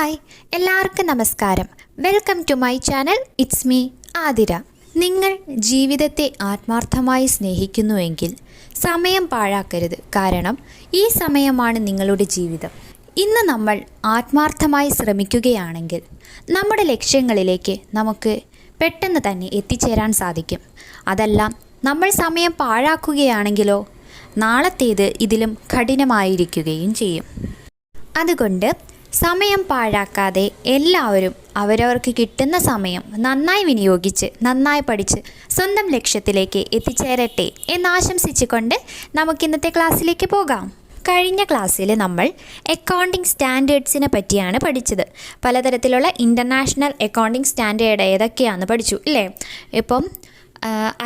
Hi എല്ലാവർക്കും നമസ്കാരം. Welcome to my channel. It's me Athira. നിങ്ങൾ ജീവിതത്തെ ആത്മാർത്ഥമായി സ്നേഹിക്കുന്നുവെങ്കിൽ സമയം പാഴാക്കരുത്. കാരണം ഈ സമയമാണ് നിങ്ങളുടെ ജീവിതം. ഇന്ന് നമ്മൾ ആത്മാർത്ഥമായി ശ്രമിക്കുകയാണെങ്കിൽ നമ്മുടെ ലക്ഷ്യങ്ങളിലേക്ക് നമുക്ക് പെട്ടെന്ന് തന്നെ എത്തിച്ചേരാൻ സാധിക്കും. അതല്ല നമ്മൾ സമയം പാഴാക്കുകയാണെങ്കിലോ നാളത്തേത് ഇതിലും കഠിനമായിരിക്കുകയും ചെയ്യും. അതുകൊണ്ട് സമയം പാഴാക്കാതെ എല്ലാവരും അവരവർക്ക് കിട്ടുന്ന സമയം നന്നായി വിനിയോഗിച്ച് നന്നായി പഠിച്ച് സ്വന്തം ലക്ഷ്യത്തിലേക്ക് എത്തിച്ചേരട്ടെ എന്നാശംസിച്ചുകൊണ്ട് നമുക്കിന്നത്തെ ക്ലാസ്സിലേക്ക് പോകാം. കഴിഞ്ഞ ക്ലാസ്സിൽ നമ്മൾ അക്കൗണ്ടിംഗ് സ്റ്റാൻഡേർഡ്സിനെ പറ്റിയാണ് പഠിച്ചത്. പലതരത്തിലുള്ള ഇൻ്റർനാഷണൽ അക്കൗണ്ടിംഗ് സ്റ്റാൻഡേർഡ് ഏതൊക്കെയാണെന്ന് പഠിച്ചു അല്ലേ? ഇപ്പം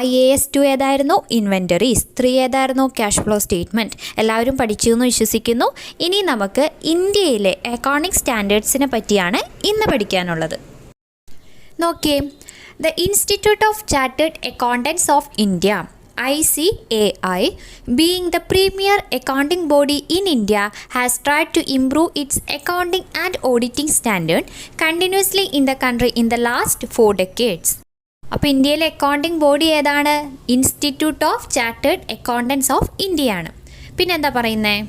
IAS 2 ഏതായിരുന്നു? ഇൻവെൻ്ററീസ്. 3 ഏതായിരുന്നു? Cash flow statement. എല്ലാവരും പഠിച്ചു എന്ന് വിശ്വസിക്കുന്നു. ഇനി നമുക്ക് ഇന്ത്യയിലെ അക്കൗണ്ടിംഗ് സ്റ്റാൻഡേർഡ്സിനെ പറ്റിയാണ് ഇന്ന് പഠിക്കാനുള്ളത്. നോക്കിയേ, the institute of chartered accountants of India ICAI, being the premier accounting body in India, has tried to improve its accounting and auditing standard continuously in the country in the last 4 decades. അപ്പോൾ ഇന്ത്യയിലെ accounting body ഏതാണ്? Institute of chartered accountants of ഇന്ത്യയാണ്. പിന്നെന്താ പറയുന്നത്?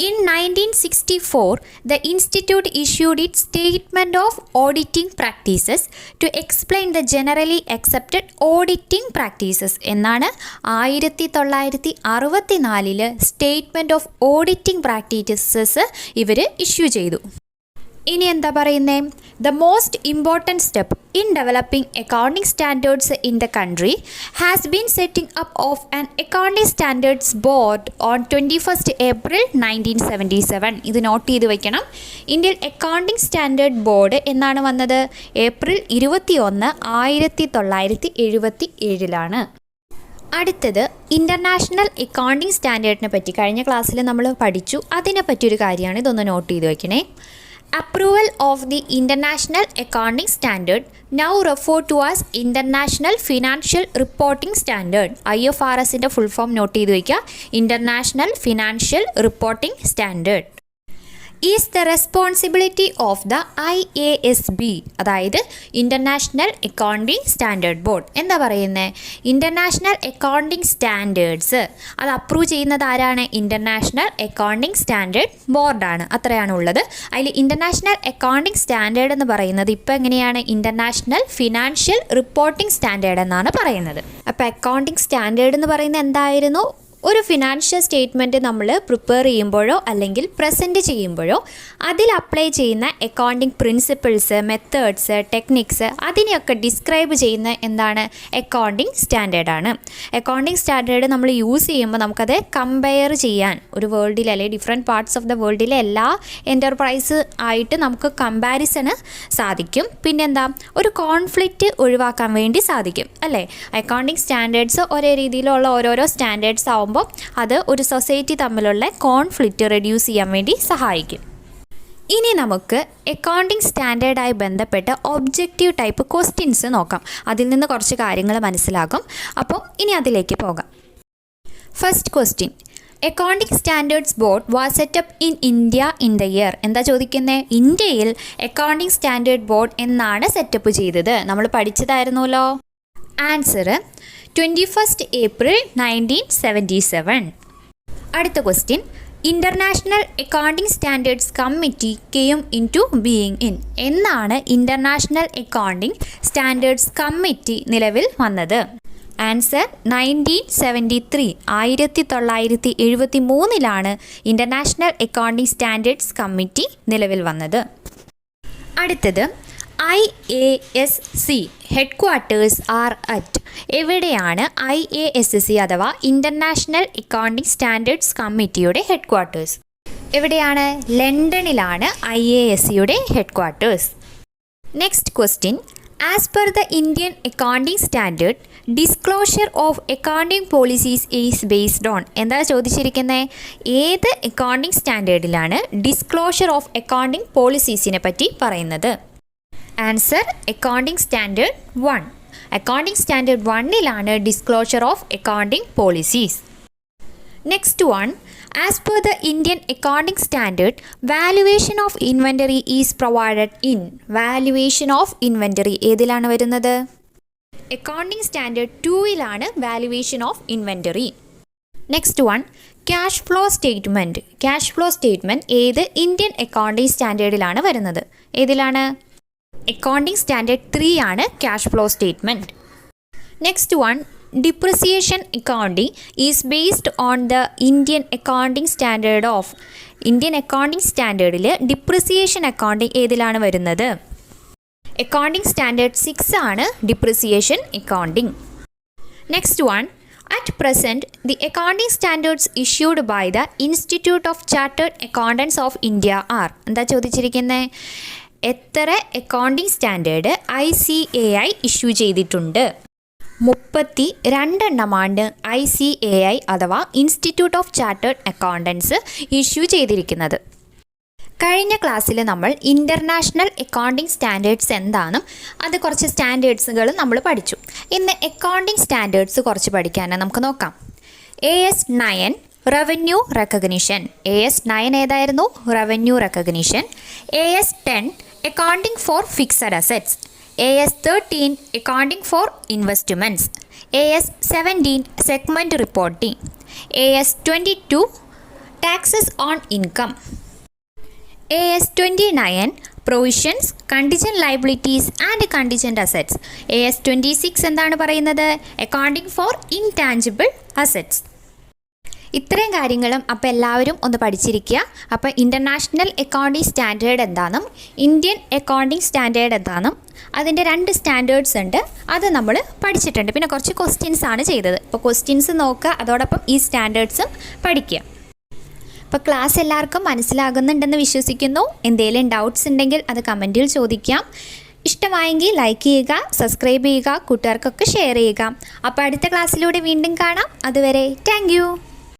In 1964, the institute issued its Statement of Auditing Practices to explain the generally accepted auditing practices എന്നാണ് 1964 statement of auditing practices ഇവർ issue ചെയ്തു. ഇനി എന്താ പറയുന്നത്? The most important step in developing accounting standards in the country has been setting up of an accounting standards board on 21 April 1977. ഇത് not ചെയ്ത് വയ്ക്കണം. Indian accounting standard board എന്നാണ് വന്നത്? April 21, 1977. അടുത്തത് ഇൻ്റർനാഷണൽ അക്കൗണ്ടിംഗ് സ്റ്റാൻഡേർഡിനെ പറ്റി കഴിഞ്ഞ ക്ലാസ്സിൽ നമ്മൾ പഠിച്ചു. അതിനെ പറ്റിയൊരു കാര്യമാണ്, ഇതൊന്ന് നോട്ട് ചെയ്ത് വയ്ക്കണേ. Approval of the International Accounting Standard, now referred to as International Financial Reporting Standard, IFRSൻ്റെ ഫുൾ ഫോം നോട്ട് ചെയ്ത് വയ്ക്കുക. International Financial Reporting Standard is the responsibility of the IASB, അതായത് ഇൻ്റർനാഷണൽ അക്കൗണ്ടിംഗ് സ്റ്റാൻഡേർഡ് ബോർഡ്. എന്താ പറയുന്നത്? International accounting standards അത് approve ചെയ്യുന്നത് ആരാണ്? International accounting standard ബോർഡാണ്. അത്രയാണ് ഉള്ളത്. അതിൽ ഇൻ്റർനാഷണൽ അക്കൗണ്ടിംഗ് സ്റ്റാൻഡേർഡ് എന്ന് പറയുന്നത് ഇപ്പോൾ എങ്ങനെയാണ്? ഇൻ്റർനാഷണൽ ഫിനാൻഷ്യൽ റിപ്പോർട്ടിംഗ് സ്റ്റാൻഡേർഡ് എന്നാണ് പറയുന്നത്. അപ്പോൾ അക്കൗണ്ടിംഗ് സ്റ്റാൻഡേർഡ് എന്ന് പറയുന്നത് എന്തായിരുന്നു? ഒരു ഫിനാൻഷ്യൽ സ്റ്റേറ്റ്മെൻറ്റ് നമ്മൾ പ്രിപ്പയർ ചെയ്യുമ്പോഴോ അല്ലെങ്കിൽ പ്രസൻറ്റ് ചെയ്യുമ്പോഴോ അതിൽ അപ്ലൈ ചെയ്യുന്ന അക്കൗണ്ടിങ് പ്രിൻസിപ്പിൾസ്, മെത്തേഡ്സ്, ടെക്നിക്സ് അതിനെയൊക്കെ ഡിസ്ക്രൈബ് ചെയ്യുന്ന എന്താണ്? അക്കൗണ്ടിങ് സ്റ്റാൻഡേർഡാണ്. അക്കൗണ്ടിങ് സ്റ്റാൻഡേർഡ് നമ്മൾ യൂസ് ചെയ്യുമ്പോൾ നമുക്കത് കമ്പയർ ചെയ്യാൻ ഒരു വേൾഡിലെ അല്ലെങ്കിൽ ഡിഫറെൻറ്റ് പാർട്സ് ഓഫ് ദ വേൾഡിലെ എല്ലാ എൻ്റർപ്രൈസ് ആയിട്ട് നമുക്ക് കമ്പാരിസണ് സാധിക്കും. പിന്നെന്താ? ഒരു കോൺഫ്ലിക്റ്റ് ഒഴിവാക്കാൻ വേണ്ടി സാധിക്കും അല്ലേ? അക്കൗണ്ടിങ് സ്റ്റാൻഡേർഡ്സ് ഒരേ രീതിയിലുള്ള ഓരോരോ സ്റ്റാൻഡേർഡ്സ് ആവുമ്പോൾ അത് ഒരു സൊസൈറ്റി തമ്മിലുള്ള കോൺഫ്ലിക്റ്റ് റെഡ്യൂസ് ചെയ്യാൻ വേണ്ടി സഹായിക്കും. ഇനി നമുക്ക് അക്കൗണ്ടിംഗ് സ്റ്റാൻഡേർഡായി ബന്ധപ്പെട്ട ഒബ്ജക്റ്റീവ് ടൈപ്പ് ക്വസ്റ്റ്യൻസ് നോക്കാം. അതിൽ നിന്ന് കുറച്ച് കാര്യങ്ങൾ മനസ്സിലാകും. അപ്പോൾ ഇനി അതിലേക്ക് പോകാം. First question, accounting standards board was set up in India in the year. എന്താ ചോദിക്കുന്നത്? ഇന്ത്യയിൽ അക്കൗണ്ടിംഗ് സ്റ്റാൻഡേർഡ് ബോർഡ് എന്നാണ് സെറ്റപ്പ് ചെയ്തത്. നമ്മൾ പഠിച്ചതായിരുന്നല്ലോ. Answer 21 April 1977. അടുത്ത question, international accounting standards committee came into being in. എന്നാണ് ഇൻ്റർനാഷണൽ അക്കൗണ്ടിംഗ് സ്റ്റാൻഡേർഡ്സ് കമ്മിറ്റി നിലവിൽ വന്നത്? ആൻസർ 1973. 1973 ഇൻ്റർനാഷണൽ അക്കൗണ്ടിംഗ് സ്റ്റാൻഡേർഡ്സ് കമ്മിറ്റി നിലവിൽ വന്നത്. അടുത്തത്, IASC headquarters are at. എവിടെയാണ് IASC അഥവാ ഇൻ്റർനാഷണൽ അക്കൗണ്ടിംഗ് സ്റ്റാൻഡേർഡ്സ് കമ്മിറ്റിയുടെ ഹെഡ് ക്വാർട്ടേഴ്സ്? എവിടെയാണ്? ലണ്ടനിലാണ് IASCയുടെ headquarters. Next question, as per the Indian accounting standard disclosure of accounting policies is based on. എന്താ ചോദിച്ചിരിക്കുന്നത്? ഏത് അക്കൗണ്ടിംഗ് സ്റ്റാൻഡേർഡിലാണ് ഡിസ്ക്ലോഷർ ഓഫ് അക്കൗണ്ടിംഗ് പോളിസീസിനെ പറ്റി പറയുന്നത്? Answer accounting standard 1. Accounting standard 1 disclosure of accounting policies. Next one, As per the Indian accounting standard, valuation of inventory is provided in valuation of inventory ഏതിലാണ് വരുന്നത്? Accounting standard 2-ലാണ് valuation of inventory. Next one, cash flow statement. Cash flow statement ഏത് Indian accounting സ്റ്റാൻഡേർഡിലാണ് വരുന്നത്? ഏതിലാണ്? Accounting standard 3 cash flow statement. Next one, depreciation accounting is based on the Indian accounting standard of. Indian accounting സ്റ്റാൻഡേർഡിൽ depreciation accounting ഏതിലാണ് വരുന്നത്? Accounting standard 6 depreciation accounting. Next one, at present the accounting standards issued by the Institute of Chartered Accountants of India are. എന്താ ചോദിച്ചിരിക്കുന്നത്? എത്ര accounting standard ICAI issue ചെയ്തിട്ടുണ്ട്? 32 ICAI അഥവാ institute of chartered accountants issue ചെയ്തിരിക്കുന്നത്. കഴിഞ്ഞ ക്ലാസ്സിൽ നമ്മൾ international accounting standards എന്താണെന്നും അത് കുറച്ച് സ്റ്റാൻഡേർഡ്സുകൾ നമ്മൾ പഠിച്ചു. ഇന്ന് അക്കൗണ്ടിംഗ് സ്റ്റാൻഡേർഡ്സ് കുറച്ച് പഠിക്കാനാണ് നമുക്ക് നോക്കാം. AS9 revenue recognition. AS9 ഏതായിരുന്നു? Revenue recognition. AS10 accounting four fixed assets. AS13 accounting four investments. AS17 segment reporting. AS22 taxes on income. AS29 provisions, contingent liabilities and contingent assets. AS26 എന്താണ് പറയുന്നത്? Accounting four intangible assets. ഇത്രയും കാര്യങ്ങളും അപ്പോൾ എല്ലാവരും ഒന്ന് പഠിച്ചിരിക്കുക. അപ്പോൾ international accounting standard എന്താണെന്നും Indian accounting standard എന്താണെന്നും അതിൻ്റെ 2 സ്റ്റാൻഡേർഡ്സ് ഉണ്ട്, അത് നമ്മൾ പഠിച്ചിട്ടുണ്ട്. പിന്നെ കുറച്ച് ക്വസ്റ്റ്യൻസ് ആണ് ചെയ്തത്. അപ്പോൾ ക്വസ്റ്റ്യൻസ് നോക്കുക, അതോടൊപ്പം ഈ സ്റ്റാൻഡേർഡ്സും പഠിക്കുക. അപ്പോൾ ക്ലാസ് എല്ലാവർക്കും മനസ്സിലാകുന്നുണ്ടെന്ന് വിശ്വസിക്കുന്നു. എന്തെങ്കിലും ഡൗട്ട്സ് ഉണ്ടെങ്കിൽ അത് കമൻറ്റിൽ ചോദിക്കാം. ഇഷ്ടമായെങ്കിൽ ലൈക്ക് ചെയ്യുക, സബ്സ്ക്രൈബ് ചെയ്യുക, കൂട്ടുകാർക്കൊക്കെ ഷെയർ ചെയ്യുക. അപ്പോൾ അടുത്ത ക്ലാസ്സിലൂടെ വീണ്ടും കാണാം. അതുവരെ താങ്ക് യു.